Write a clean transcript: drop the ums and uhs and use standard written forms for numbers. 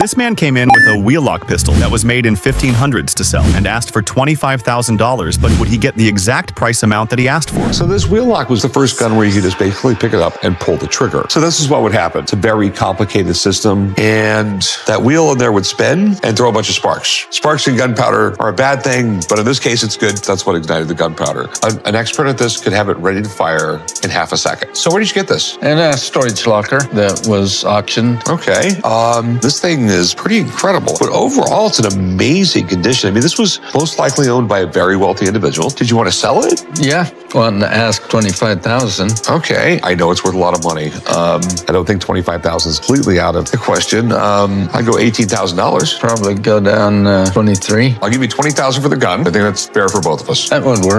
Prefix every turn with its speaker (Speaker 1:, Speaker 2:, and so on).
Speaker 1: This man came in with a wheellock pistol that was made in 1500s to sell and asked for $25,000, but would he get the exact price amount that he asked for?
Speaker 2: So this wheellock was the first gun where you could just basically pick it up and pull the trigger. So this is what would happen. It's a very complicated system, and that wheel in there would spin and throw a bunch of sparks. Sparks and gunpowder are a bad thing, but in this case, it's good. That's what ignited the gunpowder. An expert at this could have it ready to fire in half a second. So where did you get this?
Speaker 3: In a storage locker that was auctioned.
Speaker 2: Okay. This thing is pretty incredible, but overall, it's an amazing condition. I mean, this was most likely owned by a very wealthy individual. Did you want to sell it?
Speaker 3: Yeah, wanted to ask $25,000.
Speaker 2: Okay, I know it's worth a lot of money. I don't think $25,000 is completely out of the question. I'd go $18,000.
Speaker 3: Probably go down 23.
Speaker 2: I'll give you $20,000 for the gun. I think that's fair for both of us.
Speaker 3: That would work.